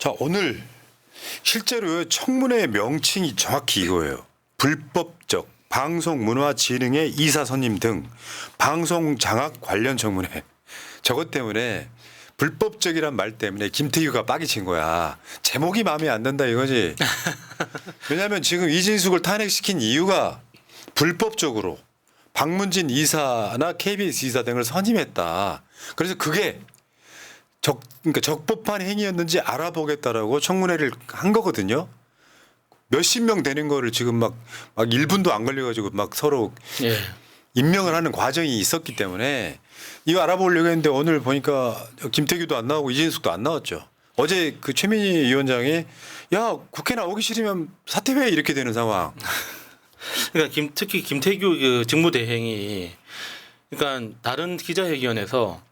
자, 오늘 실제로 청문회 명칭이 정확히 이거예요. 불법적 방송문화진흥의 이사 선임 등 방송 장악 관련 청문회. 저것 때문에 불법적이란 말 때문에 김태규가 빡이 친 거야. 제목이 마음에 안 든다 이거지. 왜냐하면 지금 이진숙을 탄핵시킨 이유가 불법적으로 박문진 이사나 KBS 이사 등을 선임했다. 그래서 그게 그러니까 적법한 행위였는지 알아보겠다라고 청문회를 한 거거든요. 몇십 명 되는 거를 지금 막 1분도 안 걸려가지고 막 서로 예. 임명을 하는 과정이 있었기 때문에 이거 알아보려고 했는데 오늘 보니까 김태규도 안 나오고 이진숙도 안 나왔죠. 어제 그 최민희 위원장이 야 국회 나오기 싫으면 사퇴해 이렇게 되는 상황. 그러니까 특히 김태규 그 직무대행이 그러니까 다른 기자회견에서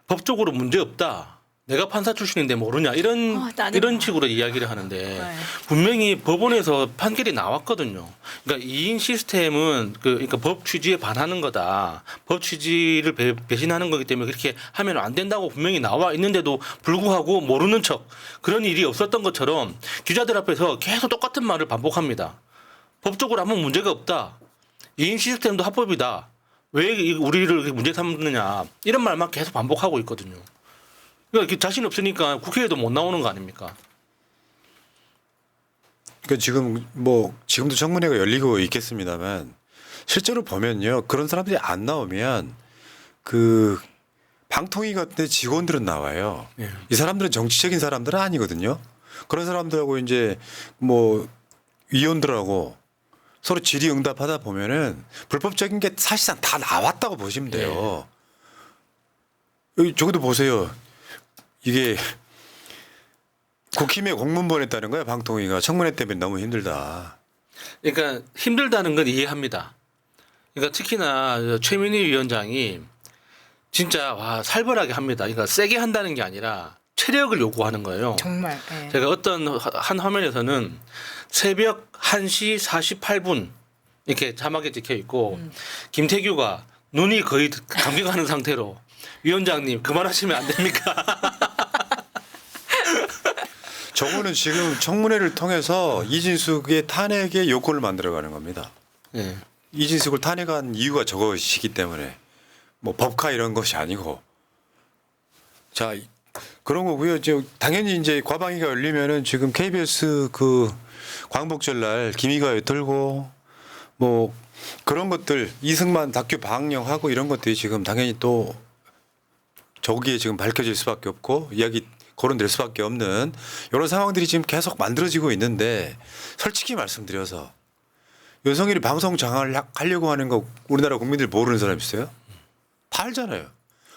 법적으로 문제 없다. 내가 판사 출신인데 모르냐 이런 식으로 이야기를 하는데 네. 분명히 법원에서 판결이 나왔거든요. 그러니까 2인 시스템은 그러니까 법 취지에 반하는 거다. 법 취지를 배신하는 거기 때문에 그렇게 하면 안 된다고 분명히 나와 있는데도 불구하고 모르는 척 그런 일이 없었던 것처럼 기자들 앞에서 계속 똑같은 말을 반복합니다. 법적으로 아무 문제가 없다. 2인 시스템도 합법이다. 왜 우리를 이렇게 문제 삼느냐 이런 말만 계속 반복하고 있거든요. 그러니까 자신 없으니까 국회에도 못 나오는 거 아닙니까? 그러니까 지금 지금도 청문회가 열리고 있겠습니다만 실제로 보면요 그런 사람들이 안 나오면 그 방통위 같은 직원들은 나와요. 예. 이 사람들은 정치적인 사람들은 아니거든요. 그런 사람들하고 이제 위원들하고 서로 질의응답하다 보면은 불법적인 게 사실상 다 나왔다고 보시면 돼요. 여기 저기도 보세요. 이게 국힘에 공문 보냈다는 거야 방통위가 청문회 때문에 너무 힘들다. 그러니까 힘들다는 건 이해합니다. 그러니까 특히나 최민희 위원장이 진짜 살벌하게 합니다. 그러니까 세게 한다는 게 아니라 체력을 요구하는 거예요. 정말. 예. 제가 어떤 한 화면에서는 새벽 1시 48분 이렇게 자막에 찍혀 있고 김태규가 눈이 거의 감겨가는 상태로 위원장님 그만하시면 안 됩니까? 저거는 지금 청문회를 통해서 이진숙의 탄핵의 요건을 만들어가는 겁니다. 네. 이진숙을 탄핵한 이유가 저것이기 때문에 법카 이런 것이 아니고 자 그런 거고요. 당연히 이제 과방위가 열리면은 지금 KBS 그 광복절날 김희가 들고 그런 것들 이승만 다큐 방영하고 이런 것들이 지금 당연히 또 저기에 지금 밝혀질 수밖에 없고 이야기 거론될 수밖에 없는 이런 상황들이 지금 계속 만들어지고 있는데 솔직히 말씀드려서 윤석열이 방송 장악을 하려고 하는 거 우리나라 국민들 모르는 사람 있어요? 다 알잖아요.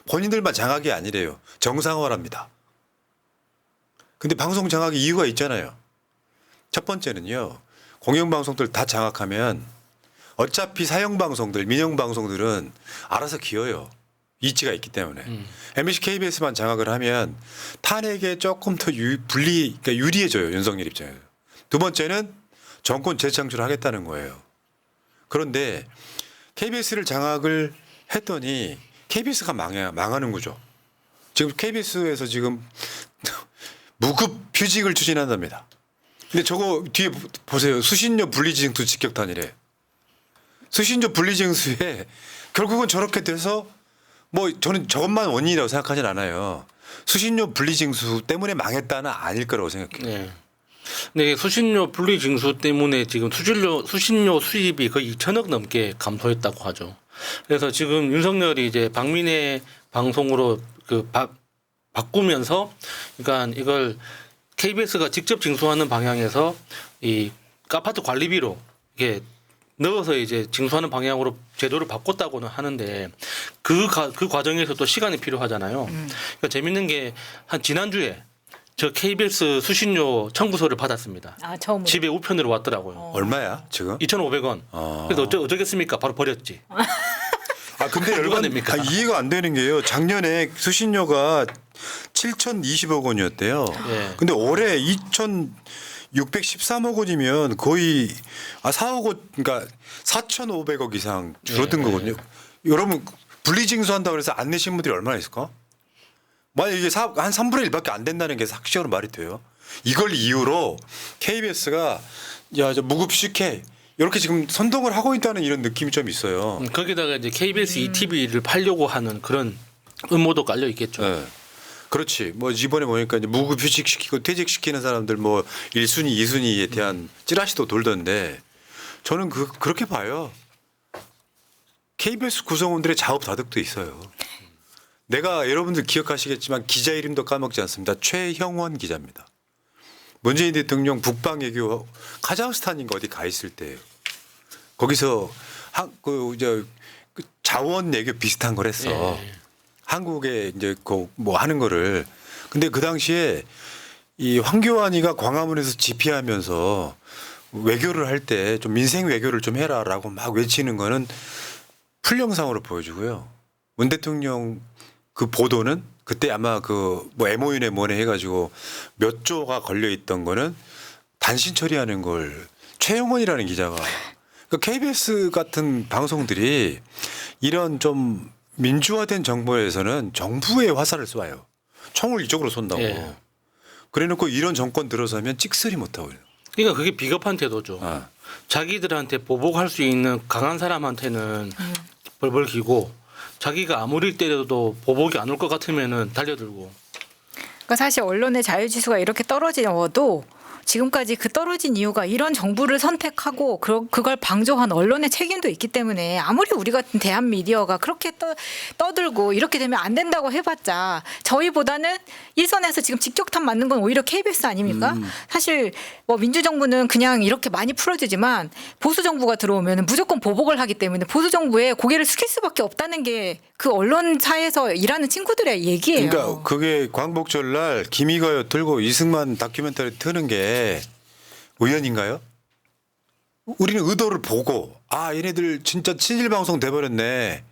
본인들만 장악이 아니래요. 정상화랍니다. 근데 방송 장악의 이유가 있잖아요. 첫 번째는요. 공영방송들 다 장악하면 어차피 사형방송들 민영방송들은 알아서 기어요. 이치가 있기 때문에. MBC KBS만 장악을 하면 탄핵에 조금 더 그러니까 유리해져요. 윤석열 입장에서. 두 번째는 정권 재창출을 하겠다는 거예요. 그런데 KBS를 장악을 했더니 KBS가 망하는 거죠. 지금 KBS에서 지금 무급 휴직을 추진한답니다. 근데 저거 뒤에 보세요. 수신료 분리징수 직격탄이래. 수신료 분리징수에 결국은 저렇게 돼서 저는 저것만 원인이라고 생각하진 않아요. 수신료 분리징수 때문에 망했다는 아닐 거라고 생각해요. 네. 근데 수신료 분리징수 때문에 지금 수신료 수입이 거의 2천억 넘게 감소했다고 하죠. 그래서 지금 윤석열이 이제 박민혜 방송으로 바꾸면서 그러니까 이걸 KBS가 직접 징수하는 방향에서 이 아파트 관리비로 이게 넣어서 이제 징수하는 방향으로 제도를 바꿨다고는 하는데 그 과정에서 또 시간이 필요하잖아요. 그러니까 재밌는 게 한 지난주에 저 KBS 수신료 청구서를 받았습니다. 아, 처음으로. 집에 우편으로 왔더라고요. 얼마야 지금? 2,500원. 그래서 어쩌겠습니까? 바로 버렸지. 근데 누가 냅니까? 이해가 안 되는 게요. 작년에 수신료가 7,020억 원이었대요. 예. 근데 올해 2,613억 원이면 거의 4억 원, 그러니까 4,500억 이상 줄어든 예. 거거든요. 여러분 분리징수한다고 해서 안 내신 분들이 얼마나 있을까? 만약 이게 한 3분의 1밖에 안 된다는 게 상식적으로 말이 돼요. 이걸 이유로 KBS가 야, 저 무급식해 이렇게 지금 선동을 하고 있다는 이런 느낌이 좀 있어요. 거기다가 이제 KBS ETV를 팔려고 하는 그런 음모도 깔려 있겠죠. 네. 그렇지. 뭐 이번에 보니까 이제 무급 휴직시키고 퇴직시키는 사람들 뭐 1순위, 2순위에 대한 찌라시도 돌던데 저는 그렇게 봐요. KBS 구성원들의 자업다득도 있어요. 내가 여러분들 기억하시겠지만 기자 이름도 까먹지 않습니다. 최형원 기자입니다. 문재인 대통령 북방 외교 카자흐스탄인가 어디 가 있을 때 거기서 그 자원 외교 비슷한 걸 했어. 예. 한국에 이제 그 뭐 하는 거를 근데 그 당시에 이 황교안이가 광화문에서 집회하면서 외교를 할 때 좀 민생 외교를 좀 해라라고 막 외치는 거는 풀영상으로 보여주고요. 문 대통령 그 보도는 그때 아마 그 뭐 MOU네 뭐네 해가지고 몇 조가 걸려 있던 거는 단신 처리하는 걸 최영원이라는 기자가 그러니까 KBS 같은 방송들이 이런 좀 민주화된 정부에서는 정부의 화살을 쏴요. 총을 이쪽으로 쏜다고. 예. 그래놓고 이런 정권 들어서면 찍소리 못하고. 그러니까 그게 비겁한 태도죠. 아. 자기들한테 보복할 수 있는 강한 사람한테는 벌벌 기고 자기가 아무리 때려도 보복이 안 올 것 같으면은 달려들고. 그러니까 사실 언론의 자유지수가 이렇게 떨어지어도 지금까지 그 떨어진 이유가 이런 정부를 선택하고 그걸 방조한 언론의 책임도 있기 때문에 아무리 우리 같은 대한 미디어가 그렇게 떠들고 이렇게 되면 안 된다고 해봤자 저희보다는 일선에서 지금 직격탄 맞는 건 오히려 KBS 아닙니까? 사실 뭐 민주정부는 그냥 이렇게 많이 풀어주지만 보수정부가 들어오면 무조건 보복을 하기 때문에 보수정부에 고개를 숙일 수밖에 없다는 게 그 언론사에서 일하는 친구들의 얘기예요. 그러니까 그게 광복절 날 김희거 들고 이승만 다큐멘터리 트는 게 우연인가요? 우리는 의도를 보고 아 얘네들 진짜 친일 방송 돼버렸네.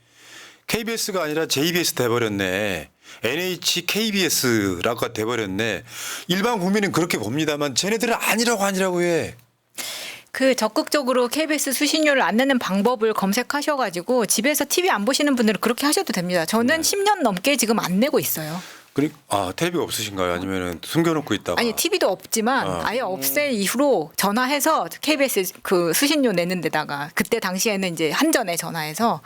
KBS가 아니라 JBS 돼버렸네. NH KBS라고 돼버렸네. 일반 국민은 그렇게 봅니다만 쟤네들은 아니라고 해. 그 적극적으로 KBS 수신료를 안 내는 방법을 검색하셔가지고 집에서 TV 안 보시는 분들은 그렇게 하셔도 됩니다. 저는 10년 넘게 지금 안 내고 있어요. 아 텔레비가 없으신가요? 아니면 숨겨놓고 있다가? 아니 TV도 없지만 아예 없앨 이후로 전화해서 KBS 그 수신료 내는 데다가 그때 당시에는 이제 한전에 전화해서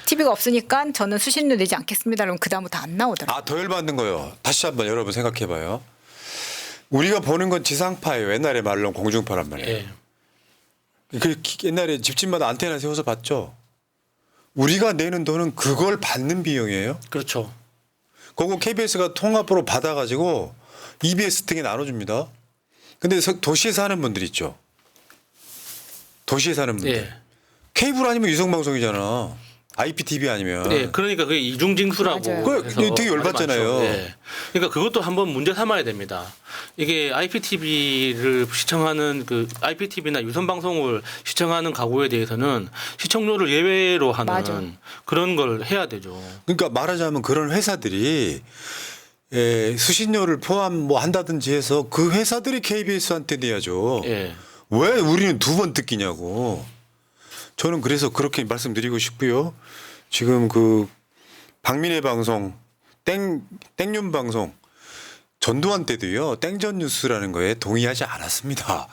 TV가 없으니까 저는 수신료 내지 않겠습니다. 그러면 그 다음부터 안 나오더라고요. 아, 더 열받는 거요. 다시 한번 여러분 생각해봐요. 우리가 보는 건 지상파예요. 옛날에 말로 공중파란 말이에요. 예. 그 옛날에 집집마다 안테나 세워서 봤죠. 우리가 내는 돈은 그걸 받는 비용이에요. 그렇죠. 그거 KBS가 통합으로 받아가지고 EBS 등에 나눠줍니다. 근데 도시에 사는 분들 있죠. 도시에 사는 분들. 예. 케이블 아니면 유성방송이잖아. IPTV 아니면. 예, 그러니까 그게 이중징수라고. 맞아요. 그거 해서 되게 열받잖아요. 말이 많죠. 예. 그러니까 그것도 한번 문제 삼아야 됩니다. 이게 IPTV를 시청하는 그 IPTV나 유선 방송을 시청하는 가구에 대해서는 시청료를 예외로 하는 맞아. 그런 걸 해야 되죠. 그러니까 말하자면 그런 회사들이 수신료를 포함 뭐 한다든지 해서 그 회사들이 KBS한테 내야죠. 예. 왜 우리는 두 번 뜯기냐고. 저는 그래서 그렇게 말씀드리고 싶고요. 지금 그 박민혜 방송, 땡윤 방송 전두환 때도요. 땡전 뉴스라는 거에 동의하지 않았습니다.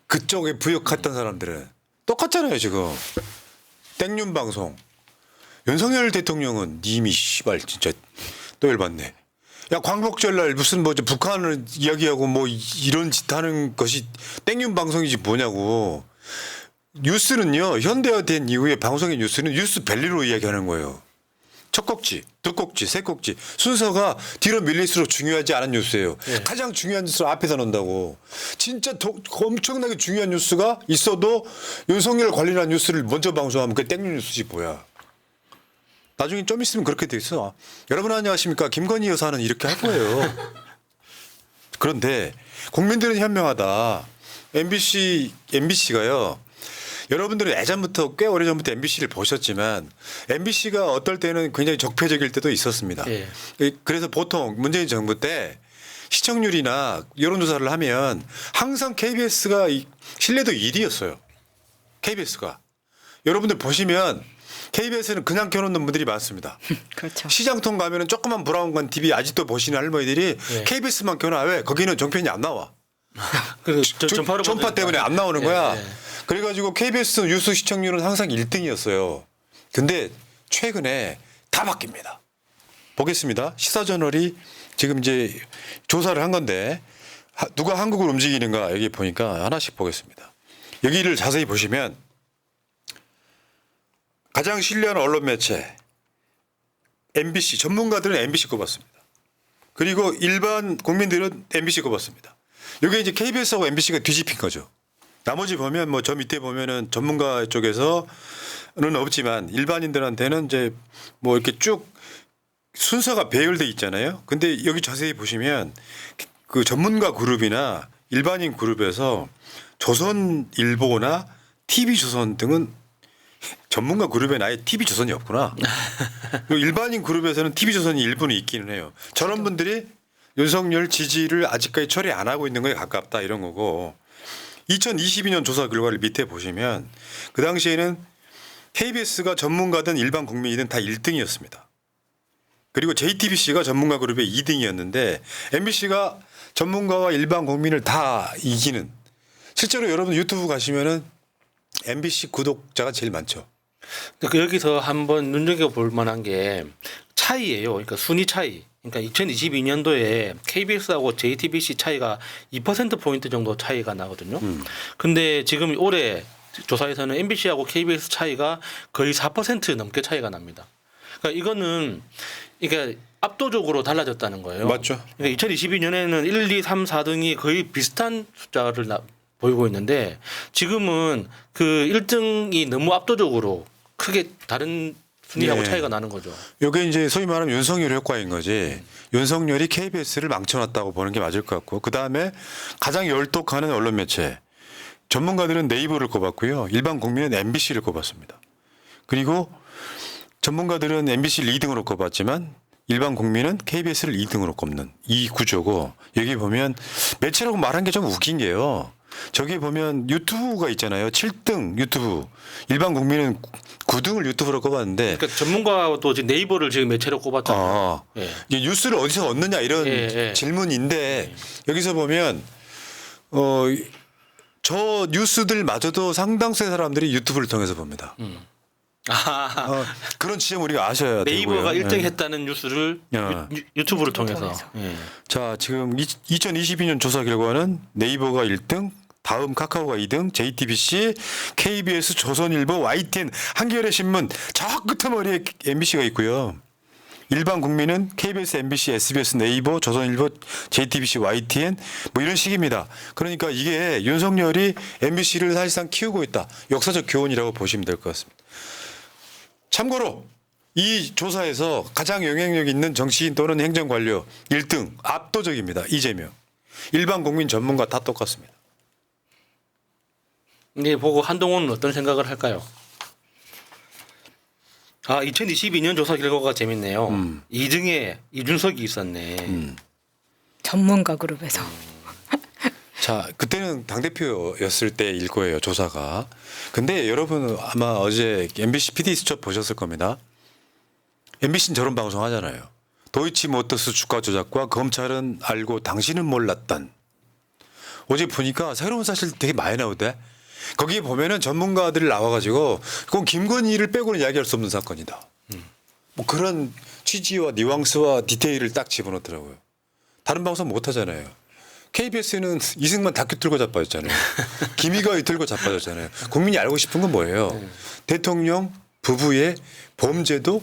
그쪽에 부역했던 사람들은 똑같잖아요 지금. 땡윤 방송. 윤석열 대통령은 님이 씨발 진짜 또 열받네. 야 광복절 날 무슨 뭐 북한을 이야기하고 뭐 이런 짓 하는 것이 땡윤 방송이지 뭐냐고. 뉴스는요 현대화된 이후에 방송의 뉴스는 뉴스 밸리로 이야기하는 거예요. 첫 꼭지, 두 꼭지, 세 꼭지 순서가 뒤로 밀릴수록 중요하지 않은 뉴스예요. 예. 가장 중요한 뉴스를 앞에다 놓는다고. 진짜 엄청나게 중요한 뉴스가 있어도 윤석열 관련한 뉴스를 먼저 방송하면 그게 땡뉴 뉴스지 뭐야. 나중에 좀 있으면 그렇게 돼 있어. 여러분 안녕하십니까. 김건희 여사는 이렇게 할 거예요. 그런데 국민들은 현명하다. MBC가요. 여러분들은 예전부터 꽤 오래전부터 MBC를 보셨지만 MBC가 어떨 때는 굉장히 적폐적일 때도 있었습니다. 예. 그래서 보통 문재인 정부 때 시청률이나 여론조사를 하면 항상 KBS가 신뢰도 1위였어요. KBS가. 여러분들 보시면 KBS는 그냥 켜놓는 분들이 많습니다. 그렇죠. 시장통 가면은 조그만 브라운관 TV 아직도 보시는 할머니들이 예. KBS만 켜놔. 왜? 거기는 종편이 안 나와. 그 전파로 전파 보니까. 때문에 안 나오는 거야. 예, 예. 그래가지고 KBS 뉴스 시청률은 항상 1등이었어요. 근데 최근에 다 바뀝니다. 보겠습니다. 시사저널이 지금 이제 조사를 한 건데 누가 한국을 움직이는가 여기 보니까 하나씩 보겠습니다. 여기를 자세히 보시면 가장 신뢰하는 언론 매체 MBC 전문가들은 MBC 꼽았습니다. 그리고 일반 국민들은 MBC 꼽았습니다. 이게 이제 KBS하고 MBC가 뒤집힌 거죠. 나머지 보면 뭐 저 밑에 보면은 전문가 쪽에서는 없지만 일반인들한테는 이제 뭐 이렇게 쭉 순서가 배열돼 있잖아요. 근데 여기 자세히 보시면 그 전문가 그룹이나 일반인 그룹에서 조선일보나 TV조선 등은 전문가 그룹에 아예 TV조선이 없구나. 일반인 그룹에서는 TV조선이 일부는 있기는 해요. 저런 분들이 윤석열 지지를 아직까지 처리 안 하고 있는 거에 가깝다 이런 거고 2022년 조사 결과를 밑에 보시면 그 당시에는 KBS가 전문가든 일반 국민이든 다 1등이었습니다. 그리고 JTBC가 전문가 그룹의 2등이었는데 MBC가 전문가와 일반 국민을 다 이기는 실제로 여러분 유튜브 가시면은 MBC 구독자가 제일 많죠. 그러니까 여기서 한번 눈여겨볼 만한 게 차이예요. 그러니까 순위 차이. 그러니까 2022년도에 KBS하고 JTBC 차이가 2%포인트 정도 차이가 나거든요. 근데 지금 올해 조사에서는 MBC하고 KBS 차이가 거의 4% 넘게 차이가 납니다. 그러니까 이거는 그러니까 압도적으로 달라졌다는 거예요. 맞죠. 그러니까 2022년에는 1, 2, 3, 4등이 거의 비슷한 숫자를 보이고 있는데 지금은 그 1등이 너무 압도적으로 크게 다른 순위하고 네. 차이가 나는 거죠. 이게 이제 소위 말하면 윤석열 효과인 거지. 윤석열이 KBS를 망쳐놨다고 보는 게 맞을 것 같고 그 다음에 가장 열독하는 언론 매체 전문가들은 네이버를 꼽았고요. 일반 국민은 MBC를 꼽았습니다. 그리고 전문가들은 MBC를 2등으로 꼽았지만 일반 국민은 KBS를 2등으로 꼽는 이 구조고 여기 보면 매체라고 말한 게 좀 웃긴 게요. 저기 보면 유튜브가 있잖아요. 7등 유튜브. 일반 국민은 9등을 유튜브로 꼽았는데 그러니까 전문가도 지금 네이버를 지금 매체로 꼽았잖아요. 예. 이게 뉴스를 어디서 얻느냐 이런 예. 질문인데 여기서 보면 저 뉴스들마저도 상당수의 사람들이 유튜브를 통해서 봅니다. 그런 지점 우리가 아셔야 네이버가 되고요. 1등 예. 했다는 뉴스를 예. 유튜브를 통해서. 예. 자, 지금 2022년 조사 결과는 네이버가 1등, 다음 카카오가 2등, JTBC, KBS, 조선일보, YTN, 한겨레 신문 저 끝머리에 MBC가 있고요. 일반 국민은 KBS, MBC, SBS, 네이버, 조선일보, JTBC, YTN 뭐 이런 식입니다. 그러니까 이게 윤석열이 MBC를 사실상 키우고 있다. 역사적 교훈이라고 보시면 될 것 같습니다. 참고로 이 조사에서 가장 영향력 있는 정치인 또는 행정관료 1등 압도적입니다. 이재명. 일반 국민 전문가 다 똑같습니다. 이제 보고 한동훈은 어떤 생각을 할까요? 2022년 조사 결과가 재밌네요. 2등에 이준석이 있었네. 전문가 그룹에서. 자, 그때는 당대표였을 때일 거예요, 조사가. 근데 여러분 아마 어제 MBC PD 수첩 보셨을 겁니다. MBC는 저런 방송 하잖아요. 도이치모터스 주가 조작과 검찰은 알고 당신은 몰랐던. 어제 보니까 새로운 사실 되게 많이 나오대. 거기에 보면은 전문가들 나와가지고 그건 김건희를 빼고는 이야기할 수 없는 사건이다. 뭐 그런 취지와 뉘앙스와 디테일을 딱 집어넣더라고요. 다른 방송 못 하잖아요. KBS는 이승만 다큐 틀고 자빠졌잖아요. 김희가이 틀고 자빠졌잖아요. 국민이 알고 싶은 건 뭐예요? 대통령 부부의 범죄도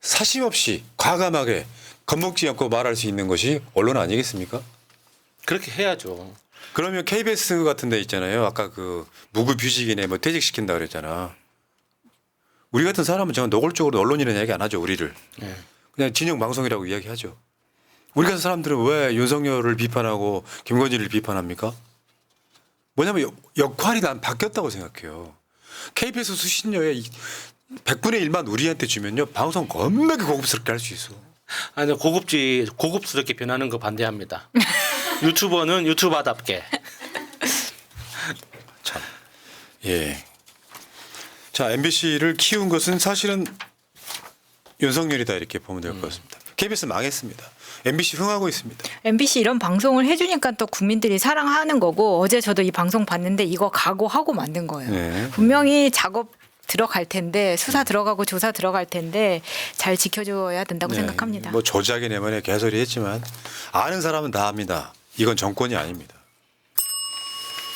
사심 없이 과감하게 겁먹지 않고 말할 수 있는 것이 언론 아니겠습니까? 그렇게 해야죠. 그러면 KBS 같은 데 있잖아요. 아까 그 무급휴직이네 뭐 퇴직시킨다 그랬잖아. 우리 같은 사람은 정말 노골적으로 언론이라는 이야기 안 하죠. 우리를. 예. 그냥 진영 방송이라고 이야기하죠. 우리 같은 사람들은 왜 윤석열을 비판하고 김건희를 비판합니까? 뭐냐면 역할이 난 바뀌었다고 생각해요. KBS 수신료의 100분의 1만 우리한테 주면요. 방송 겁나게 고급스럽게 할 수 있어. 아니 고급스럽게 변하는 거 반대합니다. 유튜버는 유튜버답게. 참. 예. 자, MBC를 키운 것은 사실은 윤석열이다 이렇게 보면 될 것 같습니다. KBS 망했습니다. MBC 흥하고 있습니다. MBC 이런 방송을 해주니까 또 국민들이 사랑하는 거고 어제 저도 이 방송 봤는데 이거 각오하고 만든 거예요. 네. 분명히 작업 들어갈 텐데 수사 들어가고 조사 들어갈 텐데 잘 지켜줘야 된다고 생각합니다. 뭐 조작의 내만에 개소리 했지만 아는 사람은 다 압니다. 이건 정권이 아닙니다.